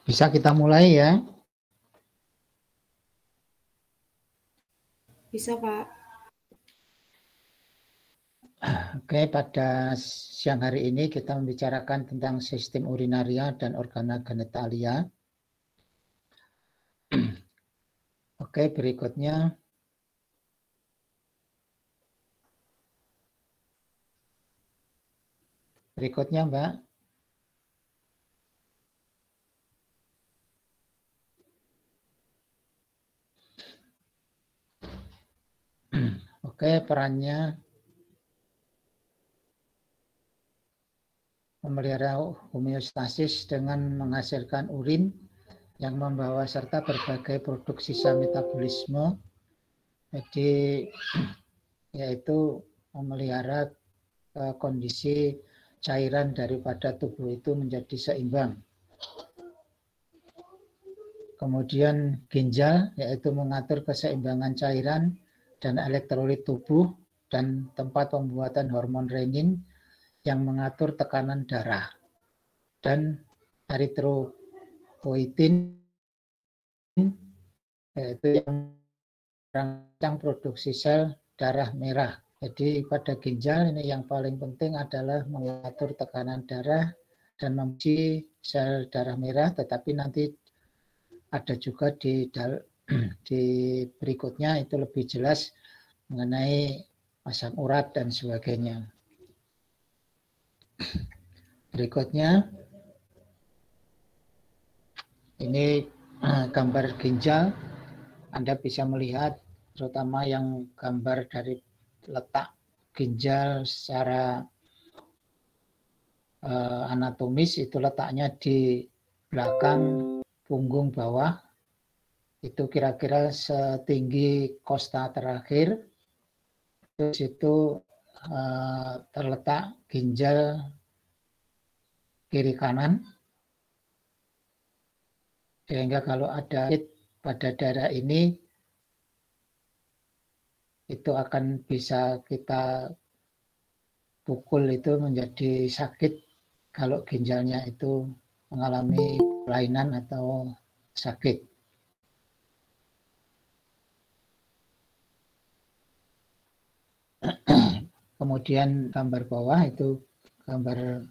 Bisa kita mulai ya? Bisa, Pak. Oke, pada siang hari ini kita membicarakan tentang sistem urinaria dan organa genitalia. Oke, berikutnya. Berikutnya, Mbak. Oke, perannya memelihara homeostasis dengan menghasilkan urin yang membawa serta berbagai produk sisa metabolisme. Jadi, yaitu memelihara kondisi cairan daripada tubuh itu menjadi seimbang. Kemudian ginjal, yaitu mengatur keseimbangan cairan dan elektrolit tubuh dan tempat pembuatan hormon renin yang mengatur tekanan darah. Dan eritropoietin, yaitu yang merangsang produksi sel darah merah. Jadi pada ginjal ini yang paling penting adalah mengatur tekanan darah dan membenci sel darah merah, tetapi nanti ada juga di berikutnya itu lebih jelas mengenai asam urat dan sebagainya. Berikutnya, ini gambar ginjal. Anda bisa melihat terutama yang gambar dari letak ginjal secara anatomis, itu letaknya di belakang punggung bawah, itu kira-kira setinggi kosta terakhir. Terus itu terletak ginjal kiri kanan, sehingga kalau ada pada daerah ini itu akan bisa kita pukul itu menjadi sakit kalau ginjalnya itu mengalami kelainan atau sakit. Kemudian gambar bawah itu gambar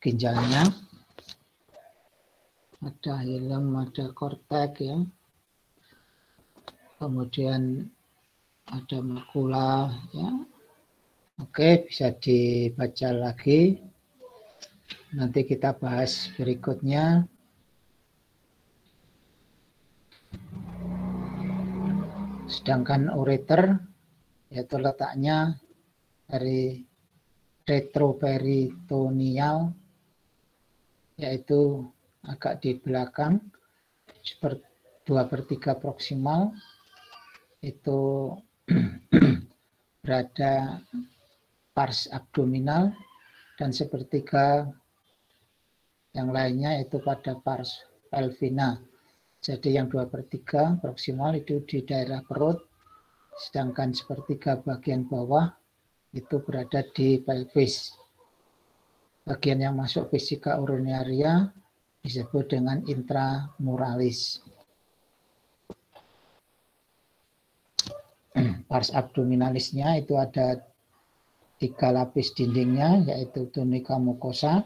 ginjalnya. Ada hilem, ada kortek ya. Kemudian ada makula ya. Oke, bisa dibaca lagi. Nanti kita bahas berikutnya. Sedangkan ureter yaitu letaknya dari retroperitoneal, yaitu agak di belakang, 2/3 proksimal, itu berada pars abdominal, dan sepertiga yang lainnya itu pada pars pelvina. Jadi yang 2/3 proksimal itu di daerah perut, sedangkan sepertiga bagian bawah itu berada di pelvis. Bagian yang masuk vesika urinaria disebut dengan intramuralis. Pars abdominalisnya itu ada 3 lapis dindingnya, yaitu tunica mucosa,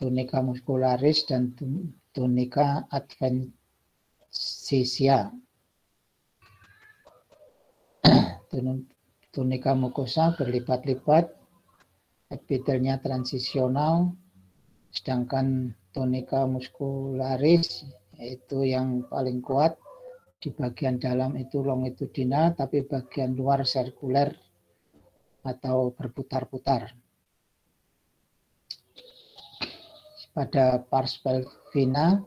tunica muscularis, dan tunica adventiticia. Tunica mucosa berlipat-lipat, epitelnya transisional, sedangkan tunica muscularis itu yang paling kuat, di bagian dalam itu longitudinal, tapi bagian luar sirkuler atau berputar-putar. Pada pars pelvina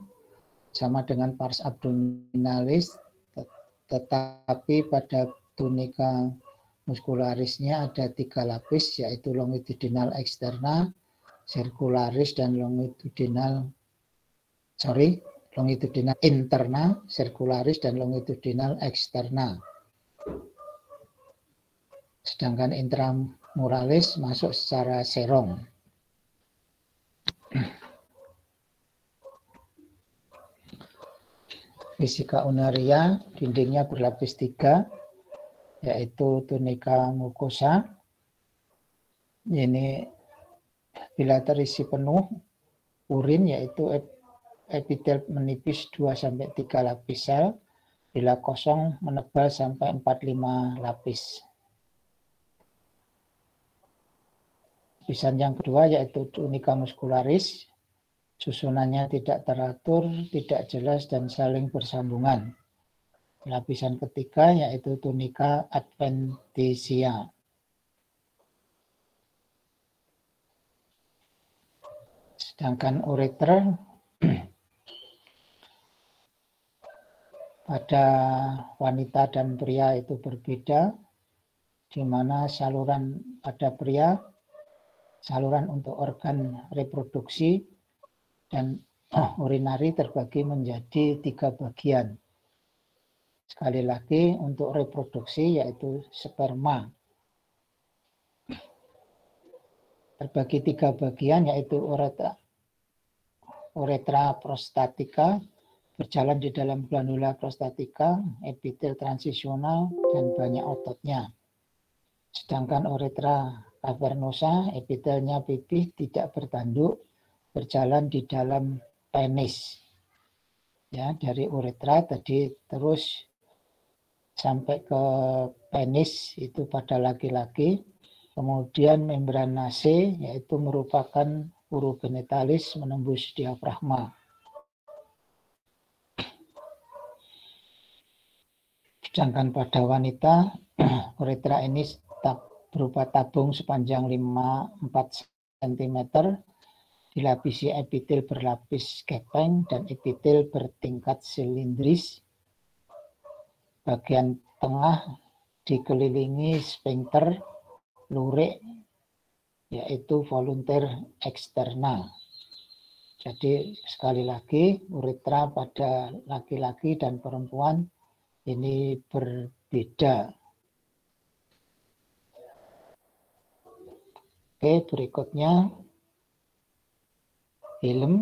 sama dengan pars abdominalis, tetapi pada tunica muscularisnya ada 3 lapis, yaitu longitudinal eksterna, sirkularis, dan longitudinal interna, sirkularis, dan longitudinal eksterna. Sedangkan intramuralis masuk secara serong. Vesika unaria, dindingnya berlapis 3, yaitu tunika mucosa. Ini bila terisi penuh urin, yaitu epitel menipis 2-3 lapis sel, bila kosong menebal sampai 4-5 lapis. Lapisan yang kedua yaitu tunika muscularis. Susunannya tidak teratur, tidak jelas, dan saling bersambungan. Lapisan ketiga yaitu tunika adventitia. Sedangkan ureter pada wanita dan pria itu berbeda, di mana saluran pada pria, saluran untuk organ reproduksi dan urinari terbagi menjadi 3 bagian. Sekali lagi, untuk reproduksi yaitu sperma terbagi 3 bagian, yaitu uretra prostatica, berjalan di dalam glandula prostatica, epitel transisional, dan banyak ototnya. Sedangkan uretra cavernosa, epitelnya pipih, tidak bertanduk, berjalan di dalam penis. Ya, dari uretra tadi terus sampai ke penis itu pada laki-laki. Kemudian membran nase, yaitu merupakan urogenitalis menembus diafragma. Sedangkan pada wanita, uretra ini berupa tabung sepanjang 4 cm, dilapisi epitel berlapis gepeng dan epitel bertingkat silindris. Bagian tengah dikelilingi sphincter lurik, yaitu volunteer eksternal. Jadi sekali lagi, uretra pada laki-laki dan perempuan ini berbeda. Oke, berikutnya hilem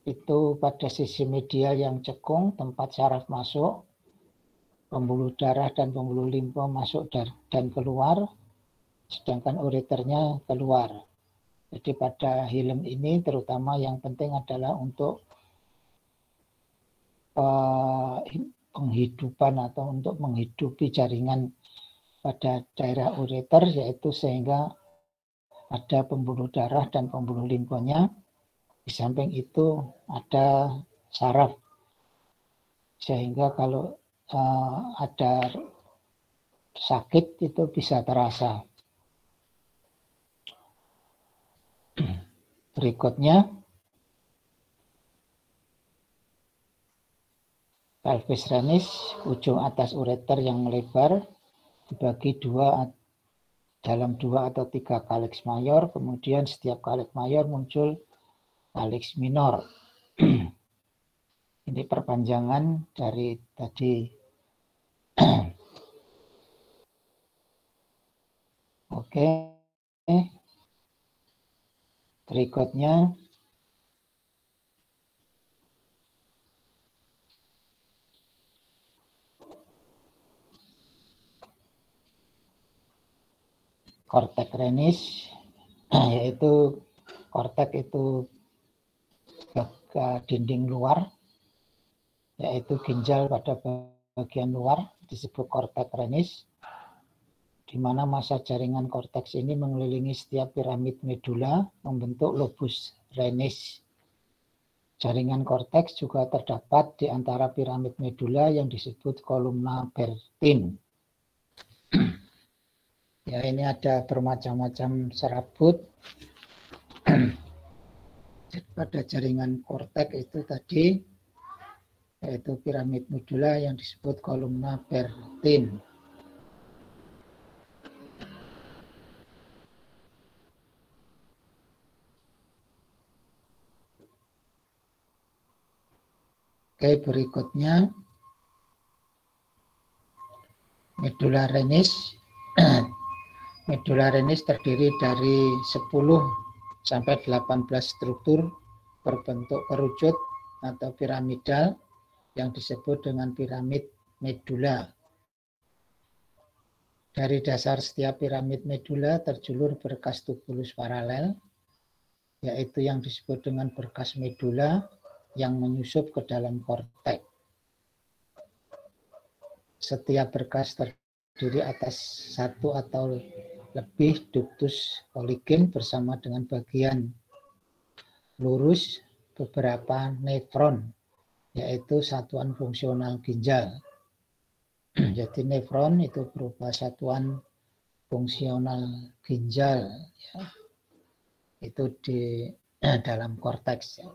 itu pada sisi medial yang cekung, tempat saraf masuk, pembuluh darah dan pembuluh limpa masuk dan keluar, sedangkan ureternya keluar. Jadi pada hilem ini terutama yang penting adalah untuk penghidupan atau untuk menghidupi jaringan pada daerah ureter, yaitu sehingga ada pembuluh darah dan pembuluh limfanya. Di samping itu ada saraf, sehingga kalau ada sakit itu bisa terasa. Berikutnya, pelvis renis, ujung atas ureter yang lebar, dibagi dalam 2 atau 3 kalix mayor, kemudian setiap kalix mayor muncul kalix minor. Ini perpanjangan dari tadi. Oke. Berikutnya kortek renis, yaitu kortek itu dinding luar, yaitu ginjal pada bagian luar disebut kortek renis, di mana massa jaringan korteks ini mengelilingi setiap piramid medula membentuk lobus renis. Jaringan korteks juga terdapat di antara piramid medula yang disebut kolumna Bertin. Ya, ini ada bermacam-macam serabut pada jaringan korteks itu tadi, yaitu piramid medula yang disebut kolumna Bertin. Oke, berikutnya medula renis. Medula renis terdiri dari 10 sampai 18 struktur berbentuk kerucut atau piramidal yang disebut dengan piramid medula. Dari dasar setiap piramid medula terjulur berkas tubulus paralel, yaitu yang disebut dengan berkas medula yang menyusup ke dalam korteks. Setiap berkas terdiri atas satu atau lebih ductus Golgi bersama dengan bagian lurus beberapa nefron, yaitu satuan fungsional ginjal. Jadi nefron itu berupa satuan fungsional ginjal, ya. Itu di dalam korteks. Ya.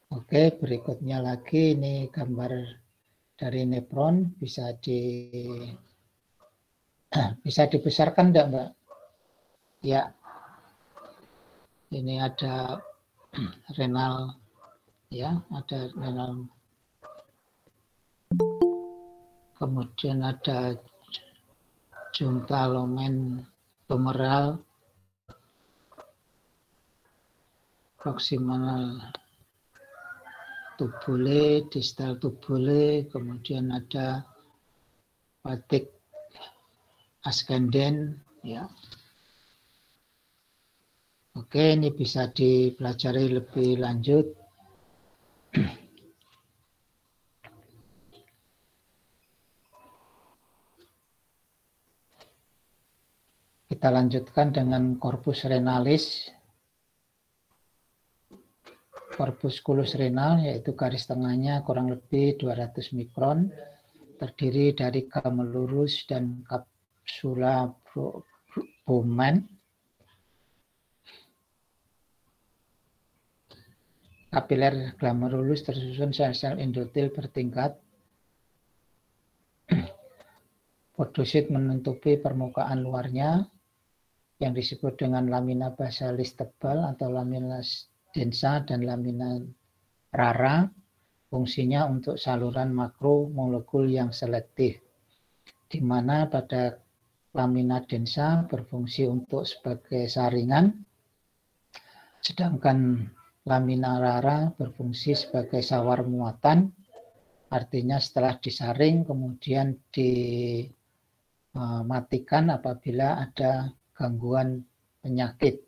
Oke, berikutnya lagi ini gambar dari nefron bisa dibesarkan enggak, Mbak? Ya. Ini ada renal, ya, ada renal. Kemudian ada junta lumen tumoral, proximal tubule, distal tubule, kemudian ada patik ascendens, ya. Oke, ini bisa dipelajari lebih lanjut. Kita lanjutkan dengan corpus renalis. Corpusculus renal, yaitu garis tengahnya kurang lebih 200 mikron, terdiri dari glomerulus dan kapsula Bowman. Kapiler glomerulus tersusun sel-sel endotel bertingkat. Podosit menutupi permukaan luarnya yang disebut dengan lamina basalis tebal atau lamina densa dan lamina rara. Fungsinya untuk saluran makromolekul yang selektif, di mana pada lamina densa berfungsi untuk sebagai saringan, sedangkan lamina rara berfungsi sebagai sawar muatan, artinya setelah disaring kemudian dimatikan apabila ada gangguan penyakit.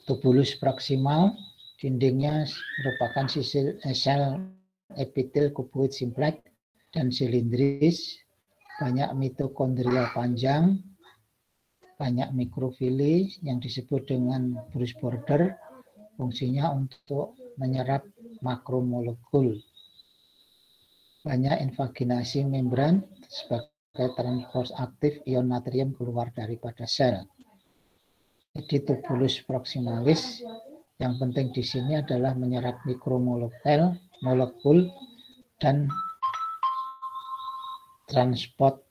Tubulus proximal, dindingnya merupakan sel epitel kuboid simplex dan silindris, banyak mitokondria panjang, banyak mikrofili yang disebut dengan Bruce border, fungsinya untuk menyerap makromolekul. Banyak invaginasi membran sebagai transport aktif ion natrium keluar daripada sel. Jadi tubulus proximalis yang penting di sini adalah menyerap mikromolekul dan transport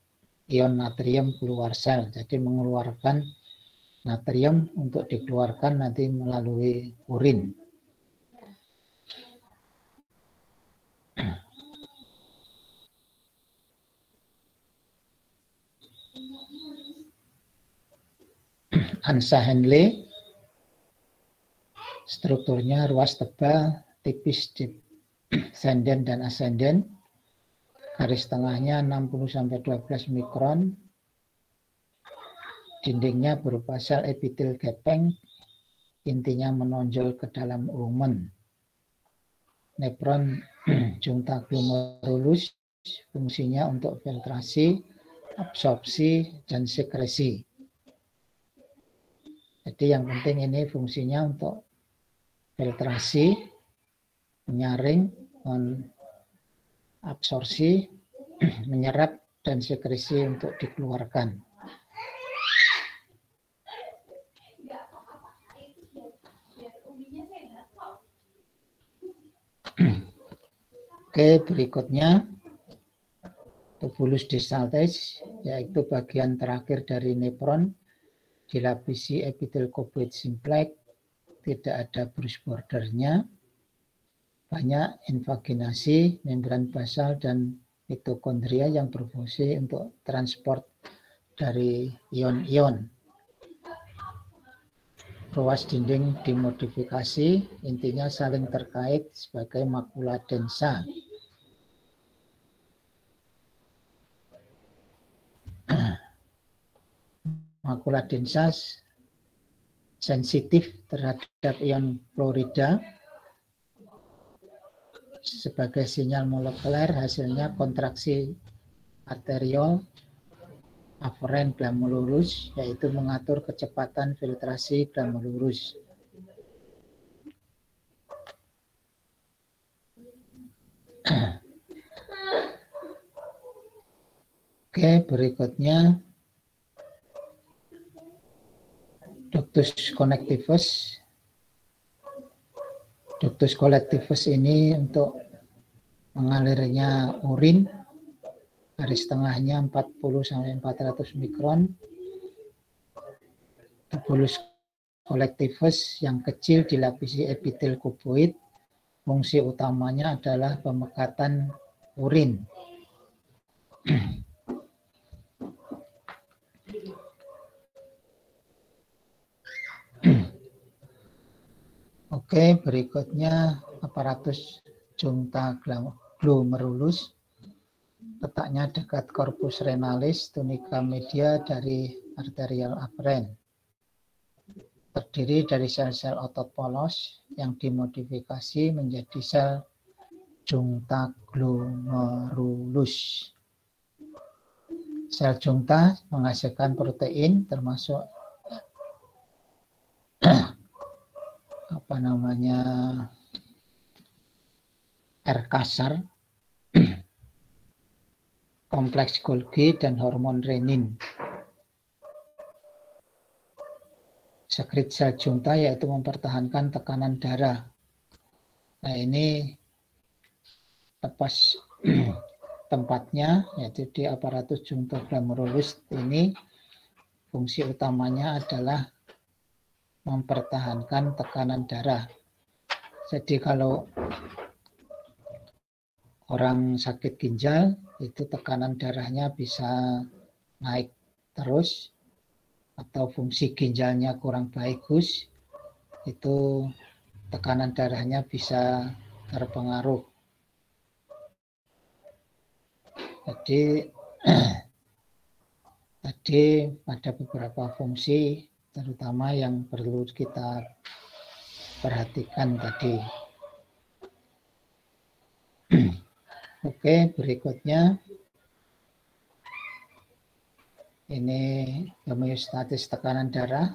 ion natrium keluar sel. Jadi mengeluarkan natrium untuk dikeluarkan nanti melalui urin. Ansa-Henle, strukturnya ruas tebal, tipis descendant dan ascendant, garis tengahnya 60-12 mikron, dindingnya berupa sel epitel gepeng, intinya menonjol ke dalam lumen. Nefron junta glomerulus, fungsinya untuk filtrasi, absorpsi, dan sekresi. Jadi yang penting ini fungsinya untuk filtrasi, menyaring, absorpsi, menyerap, dan sekresi untuk dikeluarkan. Oke, berikutnya tubulus distalis, yaitu bagian terakhir dari nefron, dilapisi epitel kuboid simplex, tidak ada Bruce bordernya. banyak invaginasi, membran basal, dan mitokondria yang berfungsi untuk transport dari ion-ion. Ruas dinding dimodifikasi, intinya saling terkait sebagai makula densa. Makula densa sensitif terhadap ion fluorida. Sebagai sinyal molekuler, hasilnya kontraksi arteriol aferen glomerulus, yaitu mengatur kecepatan filtrasi glomerulus. Oke, berikutnya ductus connectivus. Ductus connectivus ini untuk mengalirnya urin, garis tengahnya 40-400 mikron. Tubulus connectivus yang kecil dilapisi epitel kuboid. Fungsi utamanya adalah pemekatan urin. Oke, berikutnya aparatus juncta glomerulus. Letaknya dekat corpus renalis, tunica media dari arterial aferen. Terdiri dari sel-sel otot polos yang dimodifikasi menjadi sel juncta glomerulus. Sel juncta menghasilkan protein termasuk R-kasar, kompleks Golgi, dan hormon renin. Sekret sel juncta yaitu mempertahankan tekanan darah. Nah, ini tepas tempatnya yaitu di aparatus juncta glomerulus ini. Fungsi utamanya adalah mempertahankan tekanan darah. Jadi kalau orang sakit ginjal itu tekanan darahnya bisa naik terus, atau fungsi ginjalnya kurang bagus, itu tekanan darahnya bisa terpengaruh. Jadi tadi ada beberapa fungsi terutama yang perlu kita perhatikan tadi. Oke, berikutnya ini homeostatis tekanan darah.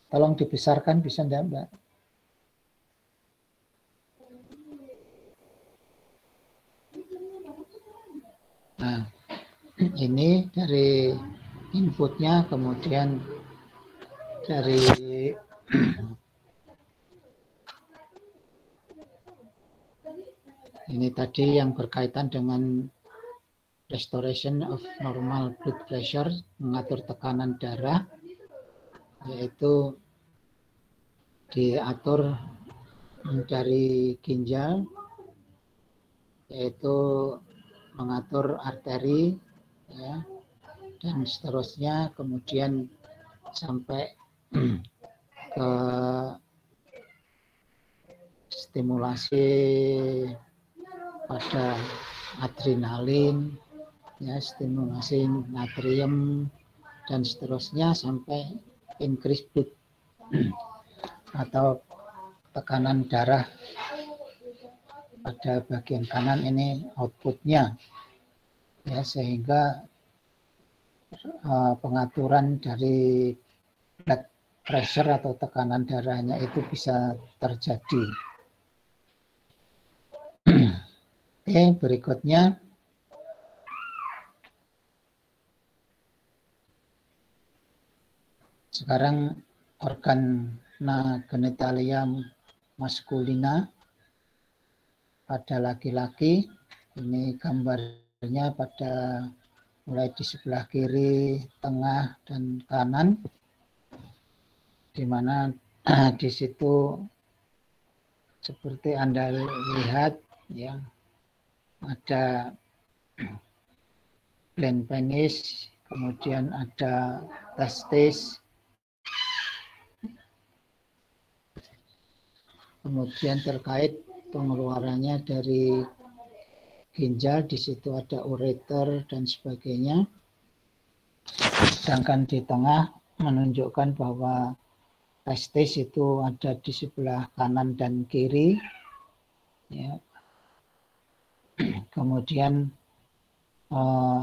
Tolong dibesarkan, bisa enggak, Mbak? Nah, ini dari inputnya, kemudian dari ini tadi yang berkaitan dengan restoration of normal blood pressure, mengatur tekanan darah, yaitu diatur dari ginjal, yaitu mengatur arteri, ya, dan seterusnya, kemudian sampai ke stimulasi pada adrenalin, ya, stimulasi natrium, dan seterusnya sampai increase blood atau tekanan darah pada bagian kanan ini outputnya, ya, sehingga pengaturan dari blood pressure atau tekanan darahnya itu bisa terjadi. Oke, berikutnya sekarang organ genitalia maskulina pada laki-laki. Ini gambarnya pada mulai di sebelah kiri, tengah, dan kanan, di mana di situ Seperti Anda lihat ya, ada gland penis, kemudian ada testis, kemudian terkait pengeluarannya dari ginjal, di situ ada ureter dan sebagainya. Sedangkan di tengah menunjukkan bahwa testis itu ada di sebelah kanan dan kiri. Ya. Kemudian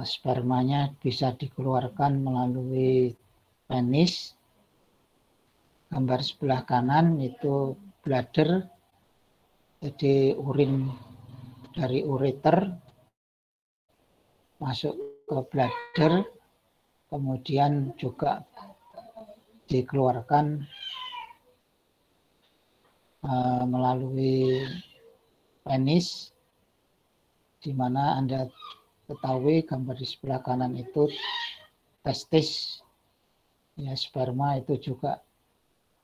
spermanya bisa dikeluarkan melalui penis. Gambar sebelah kanan itu bladder, jadi urin dari ureter masuk ke bladder, kemudian juga dikeluarkan melalui penis, di mana Anda ketahui gambar di sebelah kanan itu testis, ya, sperma itu juga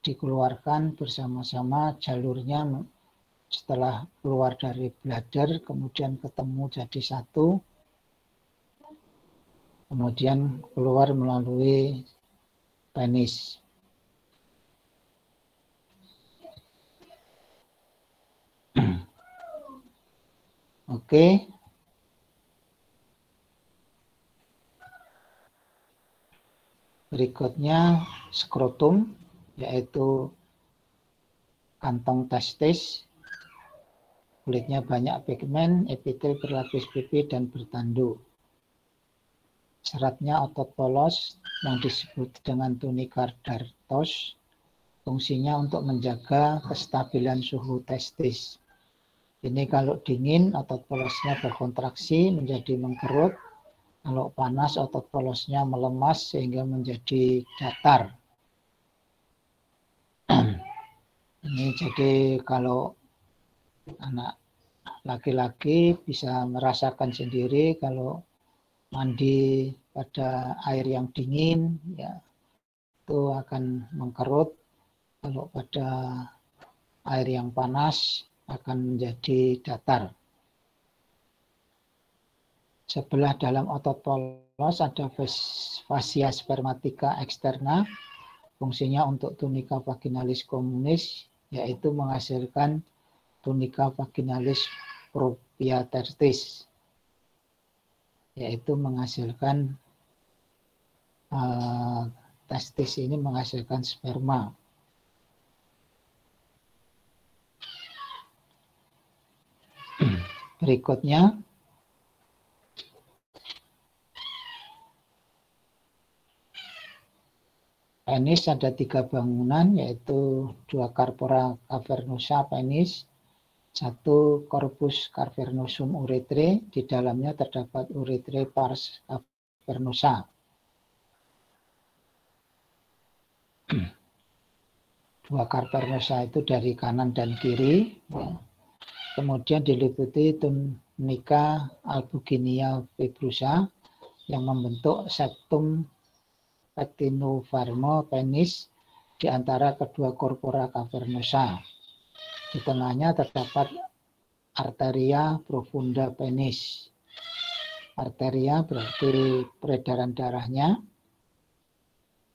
dikeluarkan bersama-sama jalurnya setelah keluar dari bladder, kemudian ketemu jadi satu, kemudian keluar melalui penis. Oke. Berikutnya skrotum, yaitu kantong testis. Kulitnya banyak pigmen, epitel berlapis pipi dan bertanduk. Seratnya otot polos yang disebut dengan tunika dartos. Fungsinya untuk menjaga kestabilan suhu testis. Ini kalau dingin, otot polosnya berkontraksi menjadi mengkerut. Kalau panas, otot polosnya melemas sehingga menjadi datar. Ini jadi kalau anak laki-laki bisa merasakan sendiri kalau mandi pada air yang dingin, ya, itu akan mengkerut. Kalau pada air yang panas akan menjadi datar. Sebelah dalam otot polos ada fascia spermatica externa, fungsinya untuk tunica vaginalis communis, yaitu menghasilkan tunica vaginalis propria testis, yaitu menghasilkan testis ini menghasilkan sperma. Berikutnya, penis ada 3 bangunan, yaitu 2 corpora cavernosa penis, 1 corpus cavernosum uretrae, di dalamnya terdapat uretrae pars cavernosa. 2 cavernosa itu dari kanan dan kiri. Kemudian diliputi tunica albuginea fibrosa yang membentuk septum pectinovarmo penis di antara kedua corpora cavernosa. Di tengahnya terdapat arteria profunda penis. Arteria berarti peredaran darahnya.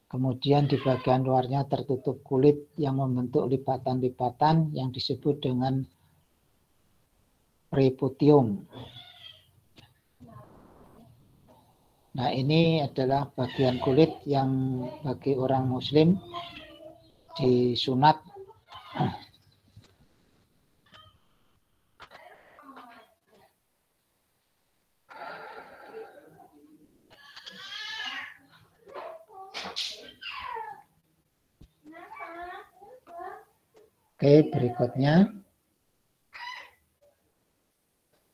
Kemudian di bagian luarnya tertutup kulit yang membentuk lipatan-lipatan yang disebut dengan preputium. Nah, ini adalah bagian kulit yang bagi orang muslim disunat. Oke, berikutnya.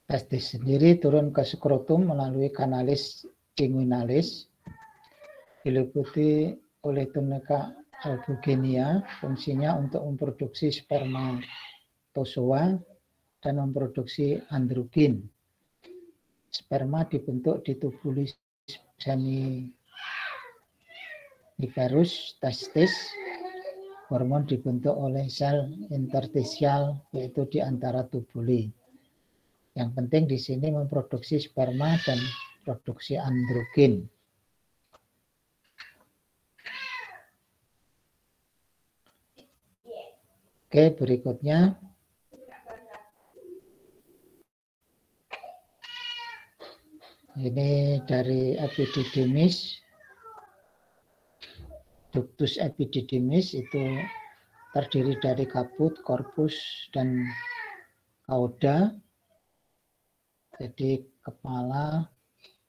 Testis sendiri turun ke skrotum melalui kanalis inguinalis, diliputi oleh tunica albuginea, fungsinya untuk memproduksi spermatozoa dan memproduksi androgin. Sperma dibentuk di tubulus seminiferus testis. hormon dibentuk oleh sel interstisial, yaitu di antara tubuli. Yang penting di sini memproduksi sperma dan produksi androgen. Oke, berikutnya. Ini dari epididymis. Ductus epididymis itu terdiri dari kaput, korpus, dan cauda. Jadi kepala,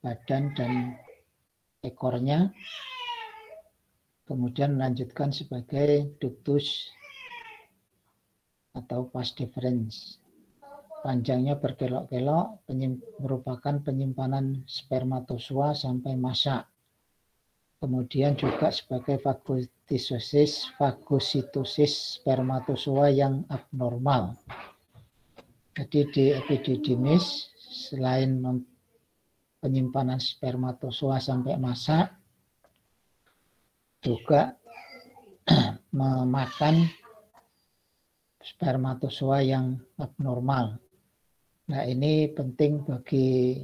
badan, dan ekornya. Kemudian melanjutkan sebagai ductus atau vas deferens. Panjangnya berkelok-kelok, merupakan penyimpanan spermatozoa sampai masa. Kemudian juga sebagai fagositosis spermatozoa yang abnormal. Jadi di epididymis, selain penyimpanan spermatozoa sampai masa, juga memakan spermatozoa yang abnormal. Nah, ini penting bagi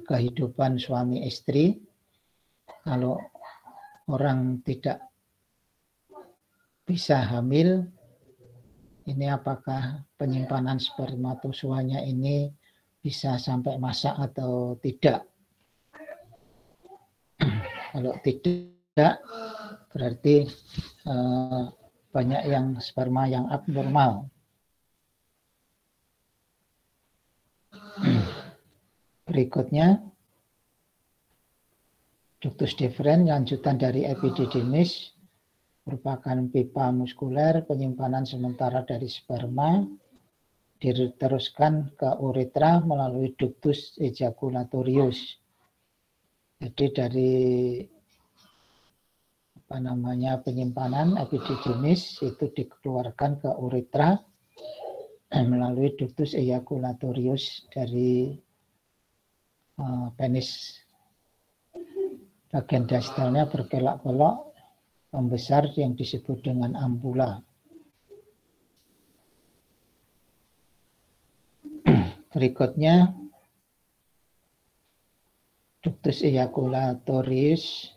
kehidupan suami istri. Kalau orang tidak bisa hamil, ini apakah penyimpanan spermatozoanya ini bisa sampai masa atau tidak? Kalau tidak, berarti banyak yang sperma yang abnormal. Berikutnya, ductus deferens, lanjutan dari epididymis, merupakan pipa muskuler penyimpanan sementara dari sperma, diteruskan ke uretra melalui ductus ejaculatorius. Jadi dari penyimpanan epididymis itu dikeluarkan ke uretra melalui ductus ejaculatorius dari penis. Bagian distalnya berkelok-kelok, membesar yang disebut dengan ampula. Berikutnya, ductus ejaculatorius,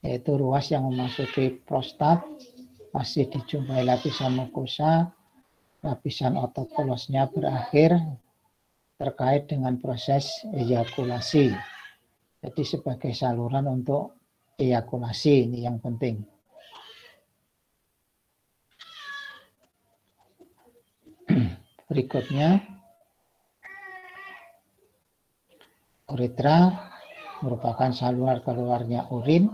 yaitu ruas yang memasuki prostat, masih dijumpai lapisan mukosa, lapisan otot polosnya berakhir terkait dengan proses ejakulasi. Jadi sebagai saluran untuk ejakulasi, ini yang penting. Berikutnya, uretra merupakan saluran keluarnya urin.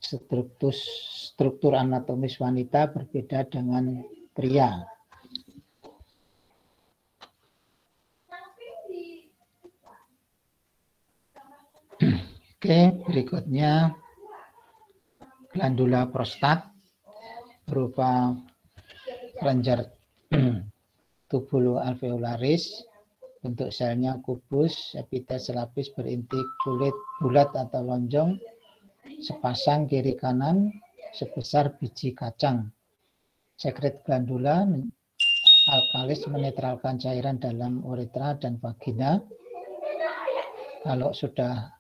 Struktur anatomis wanita berbeda dengan pria. Oke, berikutnya glandula prostat berupa kelenjar tubuloalveolaris, bentuk selnya kubus, epitel selapis berinti kulit bulat atau lonjong, sepasang kiri kanan sebesar biji kacang. Sekret glandula alkalis menetralkan cairan dalam uretra dan vagina. Kalau sudah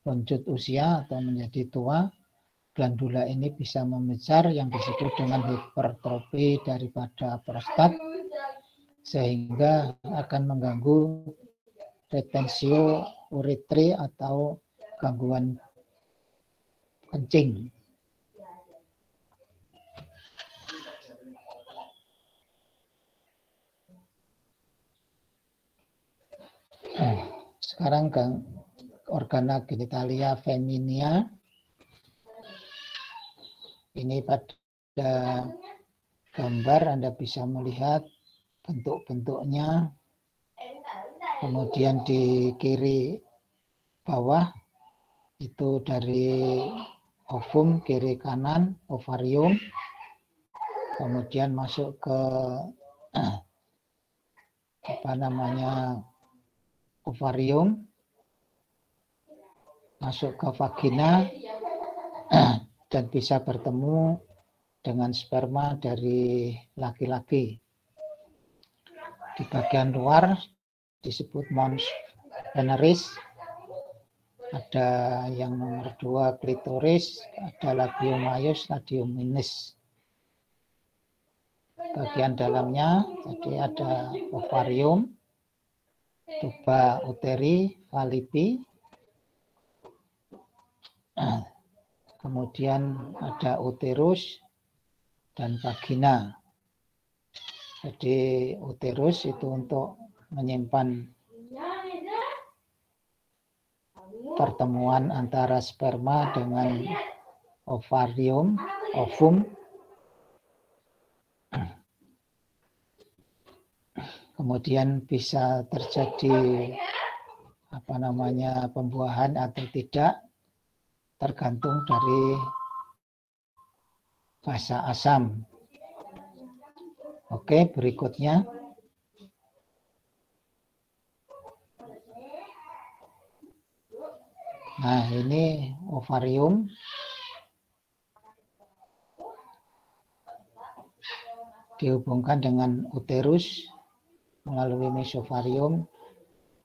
lanjut usia atau menjadi tua, glandula ini bisa membesar yang disebut dengan hipertrofi daripada prostat, sehingga akan mengganggu retensio uretri atau gangguan kencing. Sekarang organa genitalia feminia. Ini pada gambar Anda bisa melihat bentuk-bentuknya. Kemudian di kiri bawah itu dari ovum, kiri kanan ovarium. Kemudian masuk ke ovarium, masuk ke vagina, dan bisa bertemu dengan sperma dari laki-laki. Di bagian luar disebut mons veneris, ada yang nomor 2 klitoris, ada labium maius, labium minus. Bagian dalamnya jadi ada ovarium, tuba uteri, fallipi, kemudian ada uterus dan vagina. Jadi uterus itu untuk menyimpan pertemuan antara sperma dengan ovum. Kemudian bisa terjadi pembuahan atau tidak, tergantung dari fasa asam. Oke, berikutnya. Nah, ini ovarium. Dihubungkan dengan uterus melalui mesovarium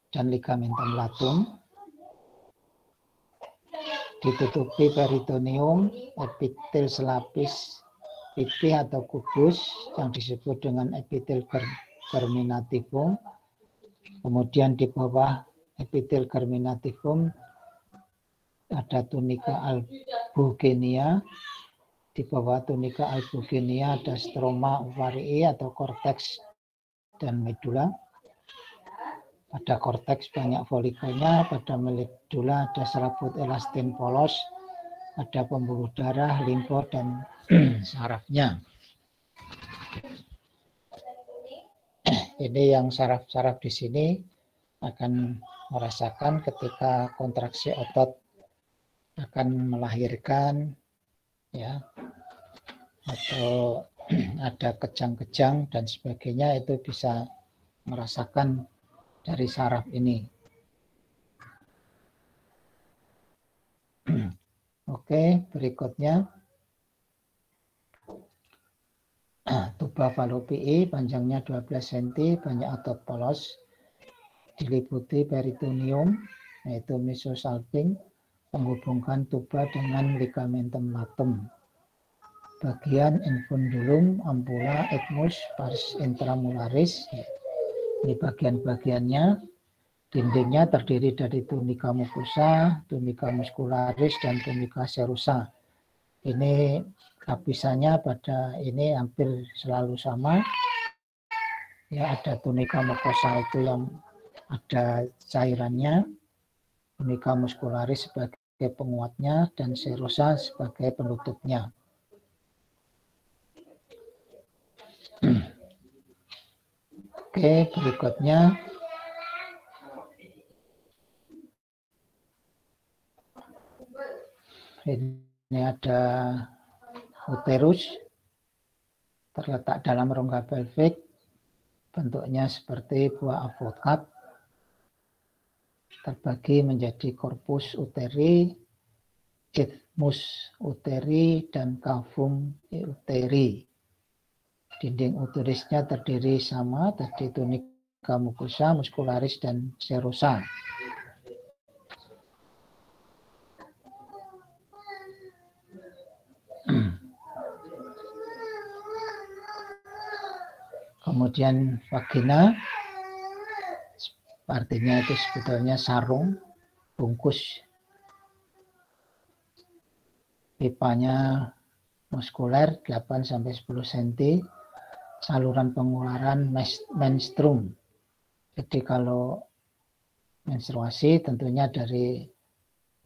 dan ligamentum latum. Ditutupi peritoneum, epitel selapis pipih atau kubus yang disebut dengan epitel germinativum. Kemudian di bawah epitel germinativum ada tunika albugenia. Di bawah tunika albugenia ada stroma ovarii atau korteks dan medula. Pada korteks banyak folikelnya, pada medula ada serabut elastin polos, ada pembuluh darah, limfo, dan sarafnya. Ini yang saraf-saraf di sini akan merasakan ketika kontraksi otot akan melahirkan, ya, atau ada kejang-kejang dan sebagainya, itu bisa merasakan dari saraf ini. Oke, berikutnya. Tuba falopii panjangnya 12 cm, banyak otot polos, diliputi peritoneum, yaitu mesosalping, menghubungkan tuba dengan ligamentum latum. Bagian infundulum, ampula, ethmus, pars intramularis. Ini bagian-bagiannya. Dindingnya terdiri dari tunica mucosa, tunica muscularis, dan tunica serosa. Ini lapisannya pada ini hampir selalu sama. Ya, ada tunica mucosa itu yang ada cairannya, tunica muscularis sebagai penguatnya, dan serosa sebagai penutupnya. Oke, berikutnya. Ini ada uterus, terletak dalam rongga pelvik, bentuknya seperti buah avokat, terbagi menjadi corpus uteri, isthmus uteri, dan cavum uteri. Dinding uterisnya terdiri sama tadi tunica mucosa, muscularis, dan serosa. Kemudian vagina, artinya itu sebetulnya sarung, bungkus. Pipanya muskuler 8-10 cm, saluran pengeluaran menstrum. Jadi kalau menstruasi tentunya dari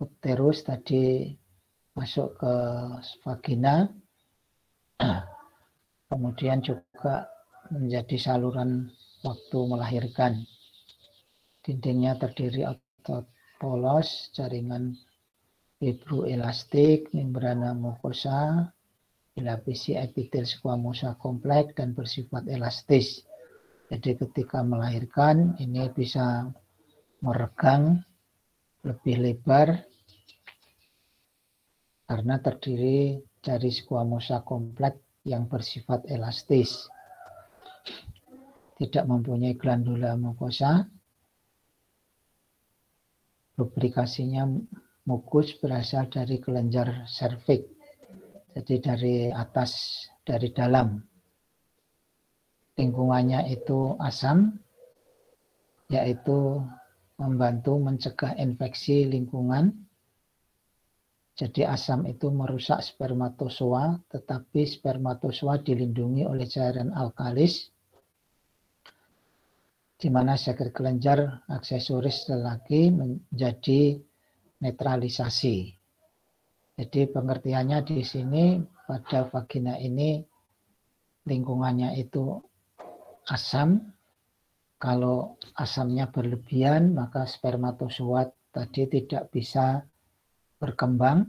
uterus tadi masuk ke vagina, kemudian juga menjadi saluran waktu melahirkan. Dindingnya terdiri otot polos, jaringan fibroelastik, membrana mucosa, dilapisi epitel squamosa kompleks dan bersifat elastis. Jadi ketika melahirkan ini bisa meregang lebih lebar karena terdiri dari squamosa kompleks yang bersifat elastis, tidak mempunyai glandula mukosa, lubrikasinya mukus berasal dari kelenjar serviks, jadi dari atas, dari dalam. Lingkungannya itu asam, yaitu membantu mencegah infeksi lingkungan. Jadi asam itu merusak spermatozoa, tetapi spermatozoa dilindungi oleh cairan alkalis, di mana sekret kelenjar aksesoris lelaki menjadi netralisasi. Jadi pengertiannya di sini pada vagina ini lingkungannya itu asam. Kalau asamnya berlebihan maka spermatozoa tadi tidak bisa berkembang.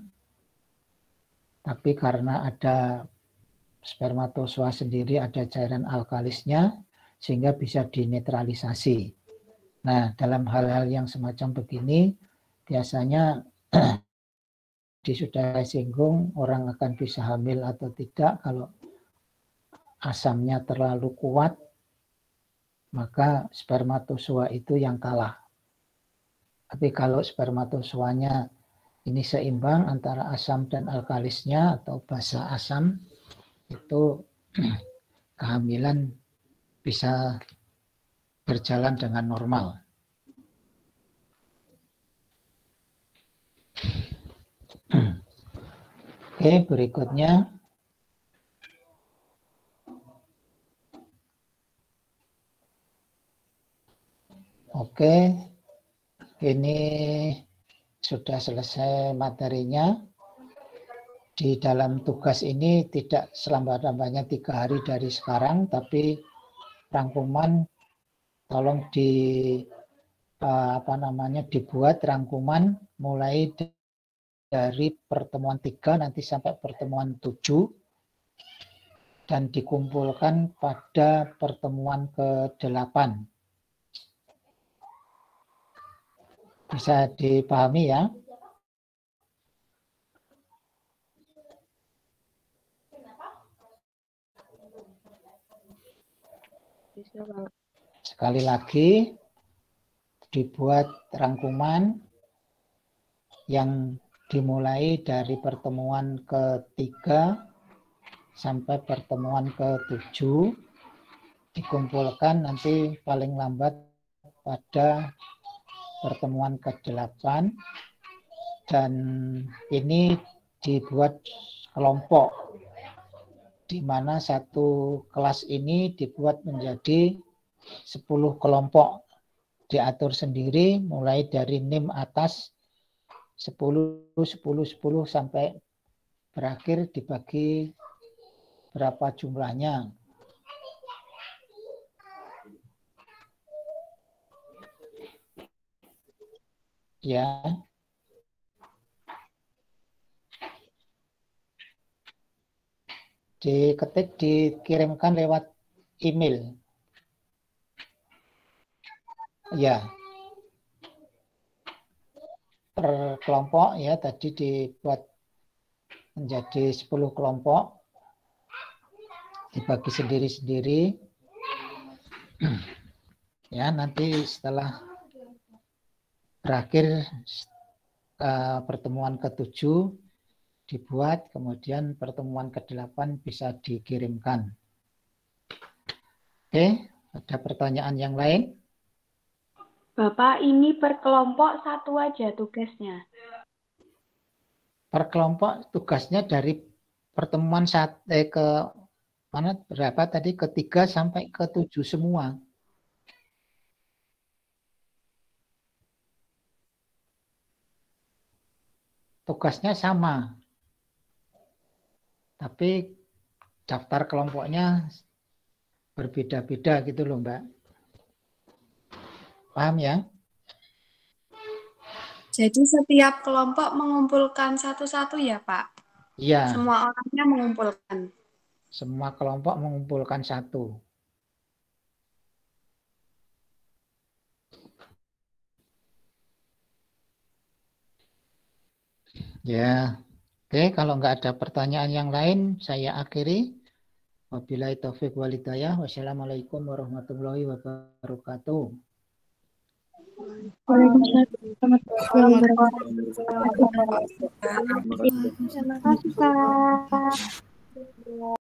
Tapi karena ada spermatozoa sendiri ada cairan alkalisnya sehingga bisa dinetralisasi. Nah, dalam hal-hal yang semacam begini biasanya sudah singgung orang akan bisa hamil atau tidak kalau asamnya terlalu kuat, maka spermatozoa itu yang kalah. Tapi kalau spermatozoanya ini seimbang antara asam dan alkalisnya atau basa asam, itu kehamilan bisa berjalan dengan normal. Oke, berikutnya. Oke, ini sudah selesai materinya. Di dalam tugas ini tidak selambat-lambatnya 3 hari dari sekarang, tapi rangkuman tolong dibuat rangkuman mulai dari pertemuan 3 nanti sampai pertemuan 7 dan dikumpulkan pada pertemuan ke-8. Bisa dipahami ya? Sekali lagi, dibuat rangkuman yang dimulai dari pertemuan ke-3 sampai pertemuan ke-7, dikumpulkan nanti paling lambat pada pertemuan ke-8, dan ini dibuat kelompok, di mana satu kelas ini dibuat menjadi 10 kelompok, diatur sendiri mulai dari NIM atas 10, 10, 10 sampai berakhir dibagi berapa jumlahnya. Ya. Diketik, dikirimkan lewat email. Ya. Per kelompok ya tadi dibuat menjadi 10 kelompok. Dibagi sendiri-sendiri. Ya, nanti setelah berakhir pertemuan ke-7 dibuat, kemudian pertemuan ke-8 bisa dikirimkan. Oke, ada pertanyaan yang lain? Bapak, ini per kelompok satu aja tugasnya? Per kelompok tugasnya dari pertemuan ke mana berapa tadi, ke-3 sampai ke-7 semua. Tugasnya sama. Tapi daftar kelompoknya berbeda-beda gitu loh, Mbak. Paham ya? Jadi setiap kelompok mengumpulkan satu-satu ya, Pak? Iya. Semua orangnya mengumpulkan? Semua kelompok mengumpulkan satu. Ya. Oke, kalau nggak ada pertanyaan yang lain, saya akhiri. Wabillahi taufiq walhidayah. Wassalamualaikum warahmatullahi wabarakatuh. Waalaikumsalam warahmatullahi wabarakatuh. Terima kasih, Kak.